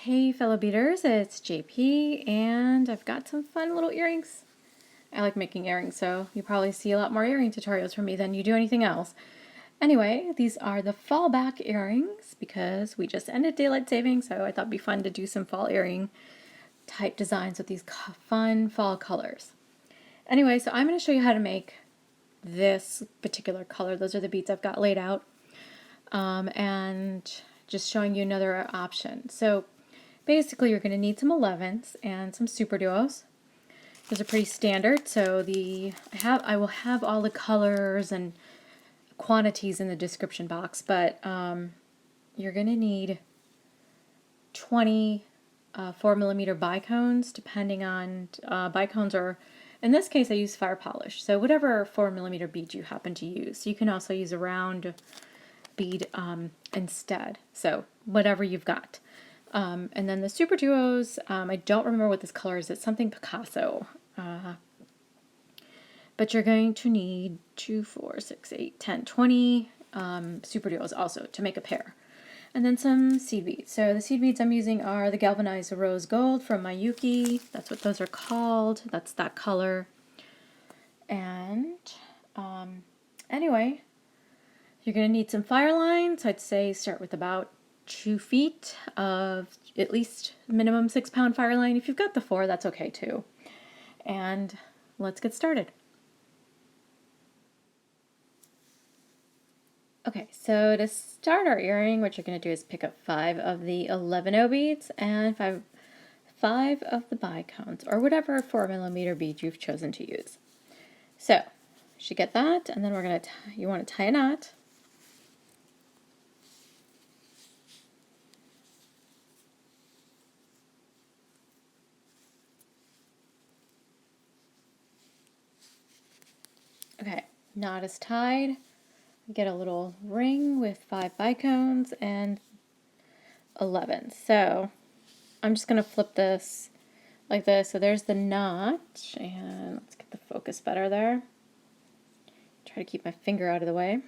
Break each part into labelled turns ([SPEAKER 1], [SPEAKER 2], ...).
[SPEAKER 1] Hey fellow beaters, it's JP and I've got some fun little earrings. I like making earrings, so you probably see a lot more earring tutorials from me than you do anything else. Anyway, these are the fallback earrings because we just ended daylight saving, so I thought it'd be fun to do some fall earring type designs with these fun fall colors. Anyway, so I'm going to show you how to make this particular color. Those are the beads I've got laid out. And just showing you another option. So basically you're going to need some 11s and some Superduos. Those are pretty standard, so I will have all the colors and quantities in the description box, but you're going to need 20 4mm bicones, depending on bicones, or in this case I use Firepolish, so whatever 4mm bead you happen to use. You can also use a round bead instead, so whatever you've got. And then the Superduos, I don't remember what this color is. It's something Picasso. But you're going to need 2, 4, 6, 8, 10, 20 Superduos also to make a pair. And then some seed beads. So the seed beads I'm using are the Galvanized Rose Gold from Miyuki. That's what those are called. That's that color. And anyway, you're going to need some fire lines. I'd say start with about 2 feet of at least minimum 6-pound fire line. If you've got the 4, that's okay too. And let's get started. Okay, so to start our earring, what you're going to do is pick up 5 of the 11O beads and 5 of the bicones, or whatever 4mm bead you've chosen to use. So, you should get that, and then we're going to you want to tie a knot. Okay, knot is tied. Get a little ring with 5 bicones and 11. So I'm just going to flip this like this. So there's the knot, and let's get the focus better there. Try to keep my finger out of the way.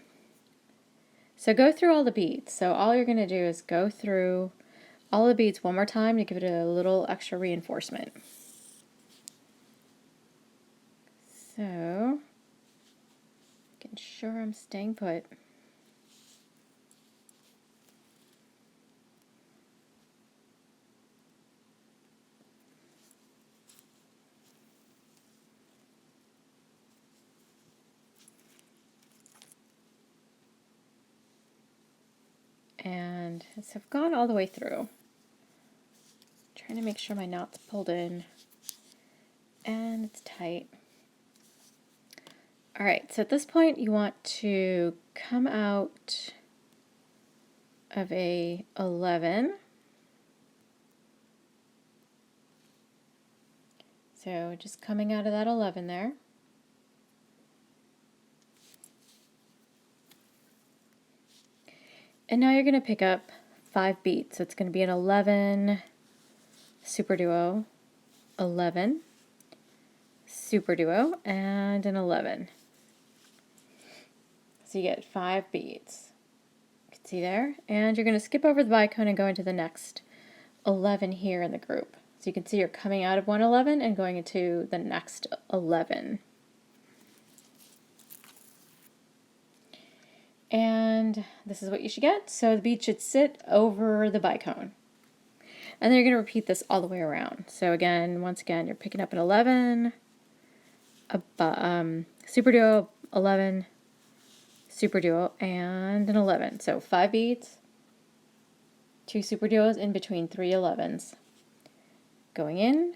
[SPEAKER 1] So go through all the beads. So all you're going to do is go through all the beads one more time to give it a little extra reinforcement. So making sure I'm staying put. And so I've gone all the way through, trying to make sure my knot's pulled in and it's tight. Alright, so at this point you want to come out of a 11. So just coming out of that 11 there. And now you're going to pick up 5 beads. So it's going to be an 11 Superduo, 11 Superduo, and an 11. So you get 5 beads. You can see there. And you're going to skip over the bicone and go into the next 11 here in the group. So you can see you're coming out of one 11 and going into the next 11. And this is what you should get. So the bead should sit over the bicone. And then you're going to repeat this all the way around. So again, once again, you're picking up an 11, a Superduo, 11, Superduo, and an 11. So 5 beads, 2 Superduos in between 3 11s. Going in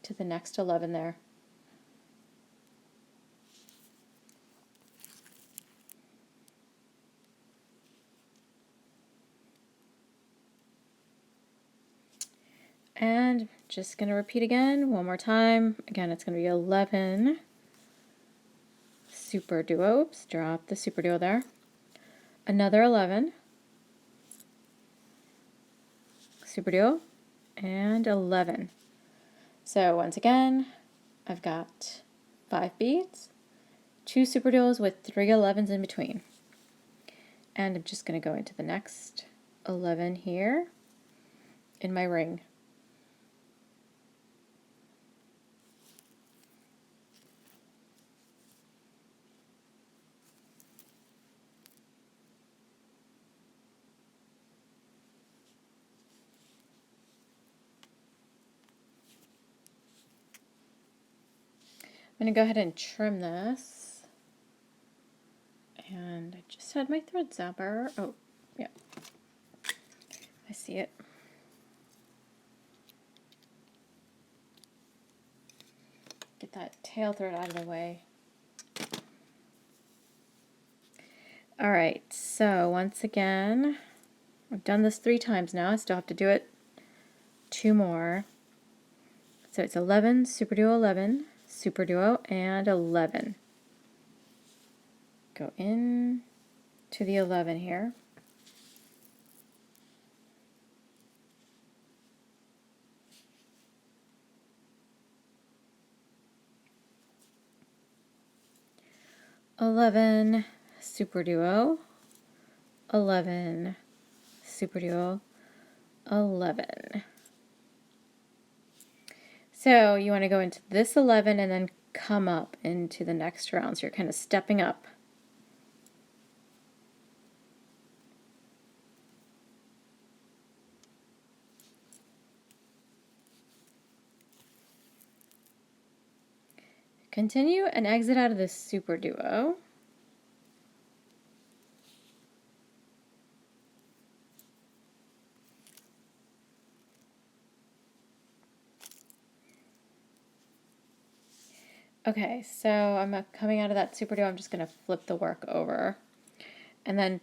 [SPEAKER 1] to the next 11 there. And just going to repeat again one more time. Again, it's going to be 11 Superduo. Oops, drop the Superduo there. Another 11 Superduo and 11. So once again, I've got 5 beads, 2 Superduos with 3 11s in between. And I'm just going to go into the next 11 here. in my ring. I'm going to go ahead and trim this. And I just had my thread zapper. Oh, yeah. I see it. Get that tail thread out of the way. All right, so once again, I've done this 3 times now. I still have to do it 2 more. So it's 11, Superduo 11, Superduo, and 11. Go in to the 11 here. $11, Superduo, 11, Superduo, 11. So you want to go into this 11 and then come up into the next round. So you're kind of stepping up. Continue and exit out of this Superduo. Okay, so I'm coming out of that Superduo. I'm just going to flip the work over and then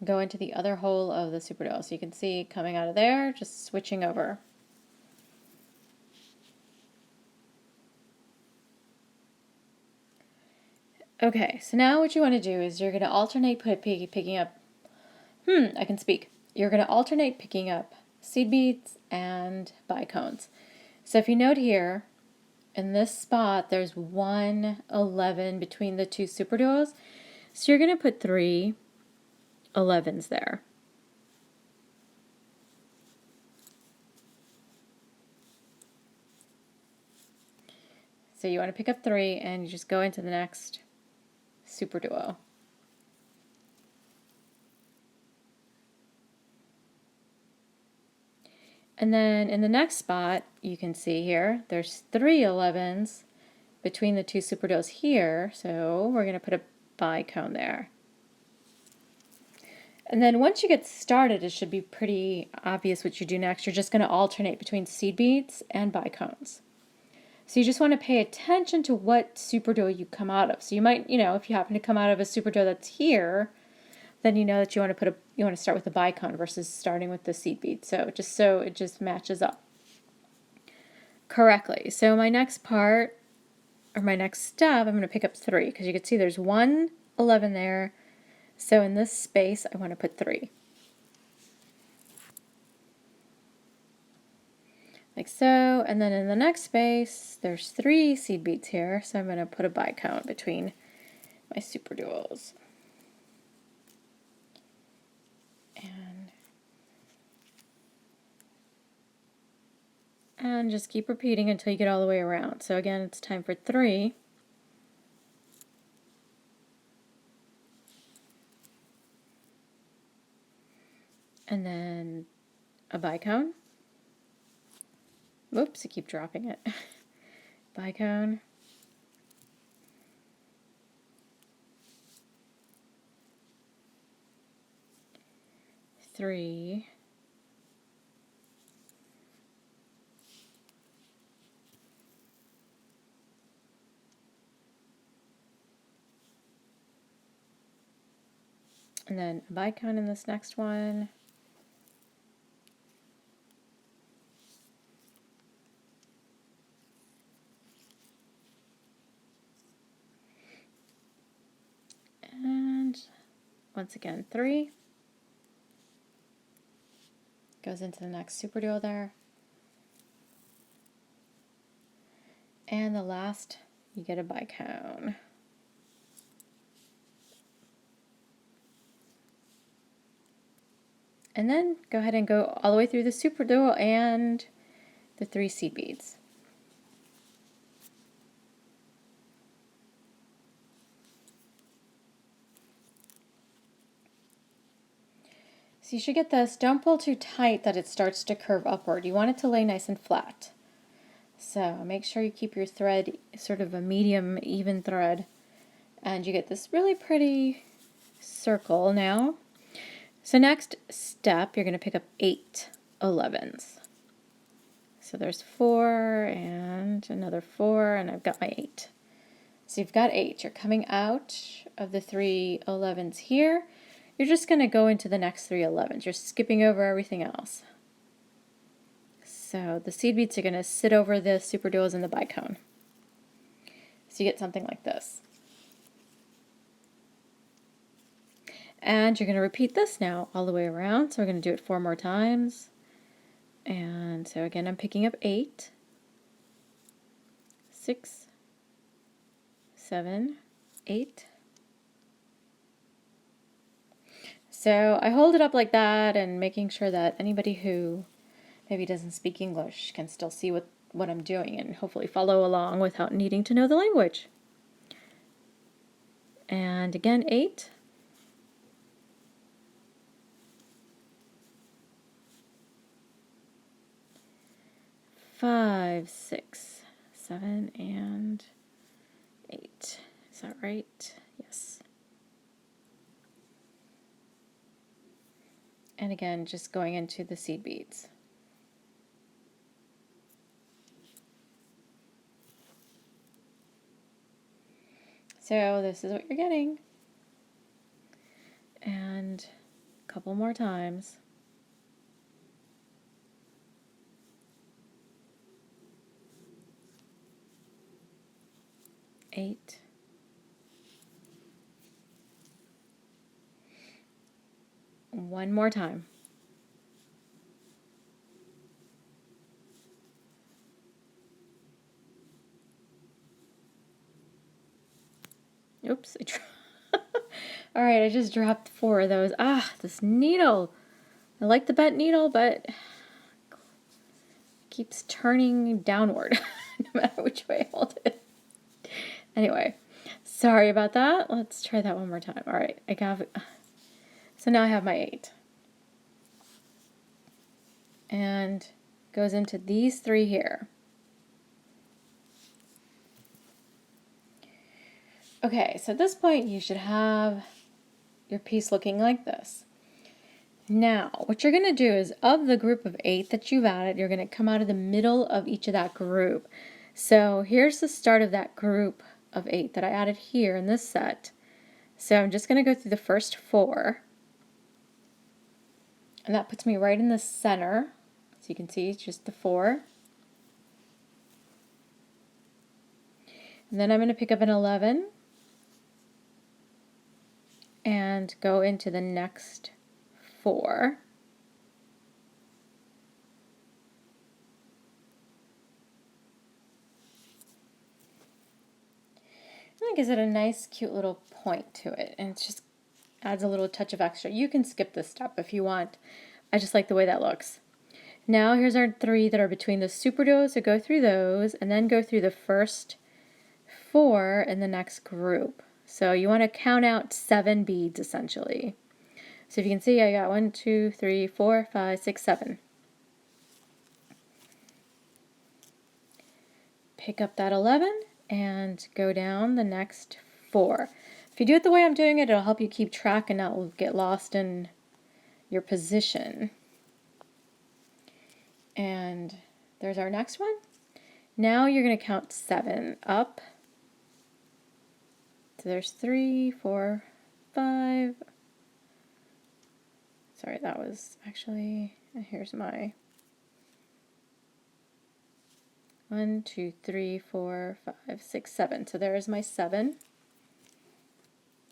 [SPEAKER 1] go into the other hole of the Superduo. So you can see coming out of there, just switching over. Okay, so now what you want to do is you're going to alternate picking up, I can speak. You're going to alternate picking up seed beads and bicones. So if you note here, in this spot, there's 1 11 between the 2 Superduos. So you're going to put 3 11s there. So you want to pick up 3 and you just go into the next Superduo. And then in the next spot, you can see here, there's 3 11s between the 2 Superduos here. So we're going to put a bicone there. And then once you get started, it should be pretty obvious what you do next. You're just going to alternate between seed beads and bicones. So you just want to pay attention to what Superduo you come out of. So you might, if you happen to come out of a Superduo that's here, then you know that you want to start with the bicone versus starting with the seed bead. So it just matches up correctly. So my next part, or my next step, I'm going to pick up 3 because you can see there's 1 11 there. So in this space, I want to put 3. Like so, and then in the next space, there's 3 seed beads here, so I'm going to put a bicone between my Superduos. And just keep repeating until you get all the way around. So again, it's time for 3. And then a bicone. Whoops, I keep dropping it. Bicone. Three. And then a bicone in this next one. And once again, 3. Goes into the next Superduo there. And the last, you get a bicone. And then go ahead and go all the way through the Superduo and the 3 seed beads. So you should get this. Don't pull too tight that it starts to curve upward. You want it to lay nice and flat. So make sure you keep your thread sort of a medium, even thread. And you get this really pretty circle now. So next step, you're going to pick up 8 11s. So there's 4 and another 4, and I've got my 8. So you've got 8. You're coming out of the 3 11s here. You're just going to go into the next 3 11s. You're skipping over everything else. So the seed beads are going to sit over the Superduos and the bicone. So you get something like this. And you're going to repeat this now all the way around. So we're going to do it 4 more times. And so again, I'm picking up 8, 6, 7, 8. So I hold it up like that and making sure that anybody who maybe doesn't speak English can still see what I'm doing and hopefully follow along without needing to know the language. And again, 8. 5, 6, 7, and 8. Is that right? Yes. And again, just going into the seed beads. So this is what you're getting. And a couple more times. 8. One more time. Oops. All right, I just dropped 4 of those. Ah, this needle. I like the bent needle, but it keeps turning downward no matter which way I hold it. Anyway, sorry about that. Let's try that one more time. All right, so now I have my 8. And goes into these 3 here. Okay, so at this point you should have your piece looking like this. Now, what you're going to do is, of the group of 8 that you've added, you're going to come out of the middle of each of that group. So here's the start of that group of 8 that I added here in this set. So I'm just going to go through the first 4. And that puts me right in the center. So you can see it's just the 4. And then I'm going to pick up an 11 and go into the next 4. And that gives it a nice, cute little point to it. And it just adds a little touch of extra. You can skip this step if you want. I just like the way that looks. Now here's our 3 that are between the Superduos, so go through those and then go through the first 4 in the next group. So you want to count out 7 beads essentially. So if you can see, I got 1, 2, 3, 4, 5, 6, 7. Pick up that 11 and go down the next 4. If you do it the way I'm doing it, it'll help you keep track and not get lost in your position. And there's our next one. Now you're going to count 7 up. So there's 3, 4, 5. Sorry, that was actually, here's my 1, 2, 3, 4, 5, 6, 7. So there's my 7.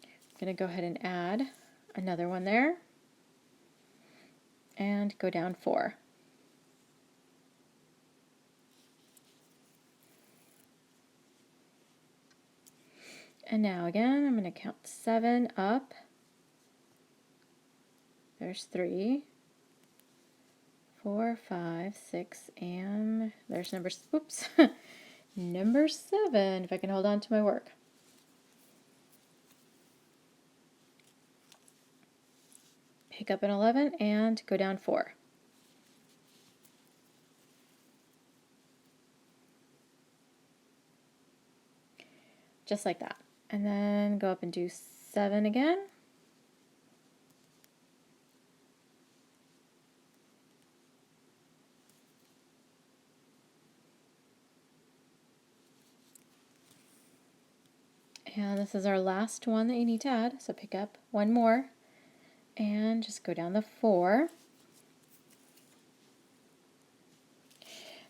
[SPEAKER 1] I'm going to go ahead and add another one there and go down 4. And now again, I'm going to count 7 up. There's 3, 4, 5, 6, and there's number, oops, number 7, if I can hold on to my work. Pick up an 11 and go down 4. Just like that. And then go up and do 7 again. And this is our last one that you need to add, so pick up one more and just go down the 4.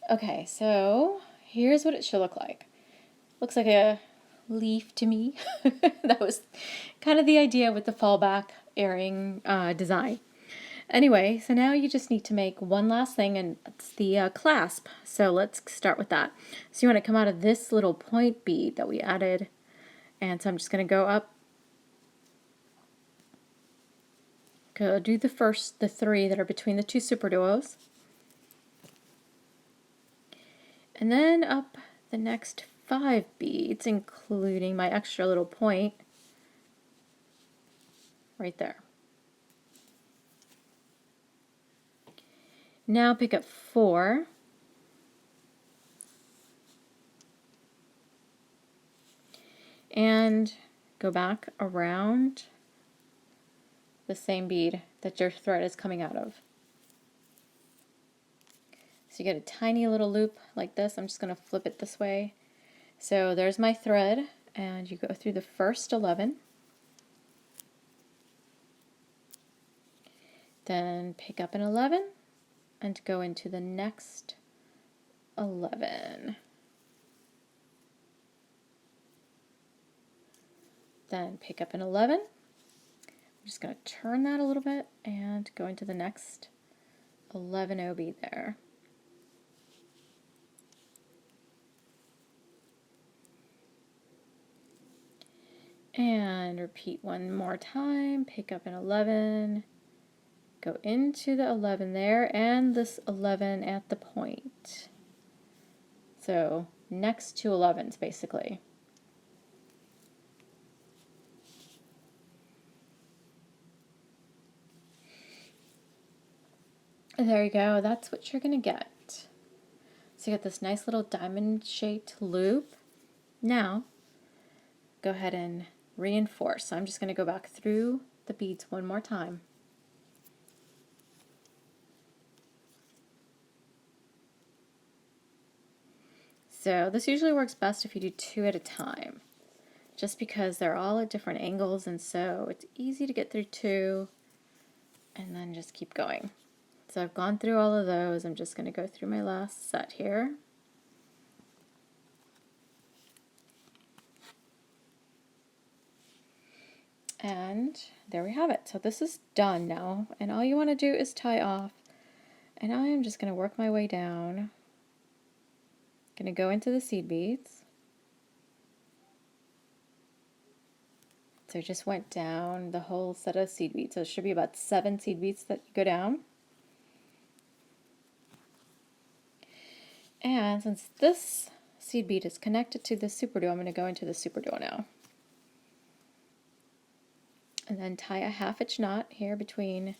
[SPEAKER 1] Okay, so here's what it should look like. Looks like a leaf to me. That was kind of the idea with the fallback earring design. Anyway, so now you just need to make one last thing, and it's the clasp. So let's start with that. So you want to come out of this little point bead that we added, and so I'm just going to go up, go do the 3 that are between the 2 Superduos, and then up the next 5 beads, including my extra little point right there. Now pick up 4, and go back around the same bead that your thread is coming out of. So you get a tiny little loop like this. I'm just going to flip it this way. So there's my thread, and you go through the first 11. Then pick up an 11 and go into the next 11. Then pick up an 11. I'm just going to turn that a little bit and go into the next 11 OB there. And repeat one more time, pick up an 11, go into the 11 there, and this 11 at the point. So next to 11s basically. There you go, that's what you're going to get. So you get this nice little diamond shaped loop. Now, go ahead and reinforce. So I'm just going to go back through the beads one more time. So this usually works best if you do 2 at a time, just because they're all at different angles, and so it's easy to get through 2 and then just keep going. So I've gone through all of those. I'm just going to go through my last set here. And there we have it. So this is done now, and all you want to do is tie off. And I am just going to work my way down. Going to go into the seed beads. So I just went down the whole set of seed beads. So it should be about 7 seed beads that you go down. And since this seed bead is connected to the Superduo, I'm going to go into the Superduo now. And then tie a 1/2 inch knot here between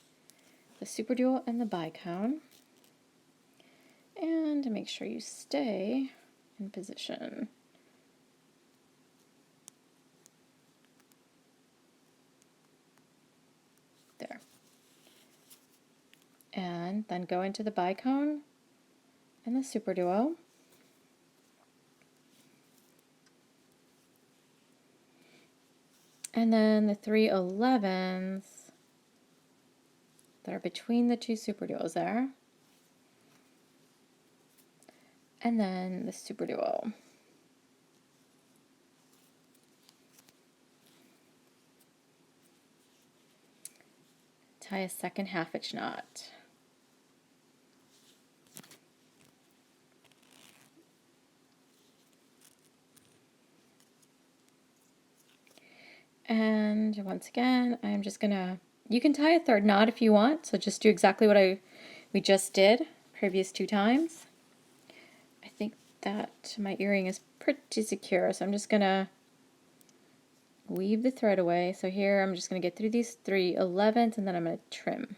[SPEAKER 1] the Superduo and the bicone. And make sure you stay in position. There. And then go into the bicone and the Superduo. And then the 3 11s that are between the 2 Superduos there. And then the Superduo. Tie a second 1/2 inch knot. And once again, I'm just gonna, you can tie a 3rd knot if you want, so just do exactly what I we just did previous 2 times. I think that my earring is pretty secure, so I'm just gonna weave the thread away. So here I'm just gonna get through these 3 11ths and then I'm gonna trim.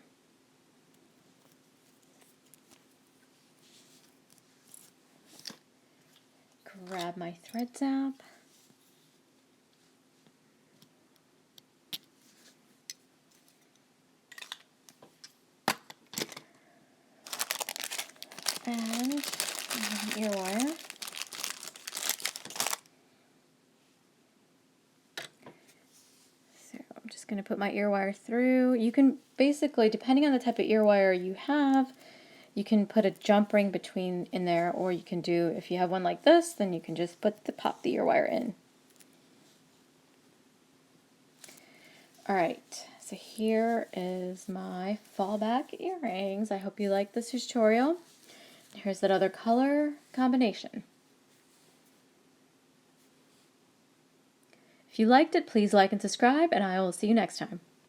[SPEAKER 1] Grab my thread zap. And I have an ear wire. So I'm just going to put my ear wire through. You can basically, depending on the type of ear wire you have, you can put a jump ring between in there, or you can do, if you have one like this, then you can just pop the ear wire in. Alright, so here is my fallback earrings. I hope you like this tutorial. Here's that other color combination. If you liked it, please like and subscribe, and I will see you next time.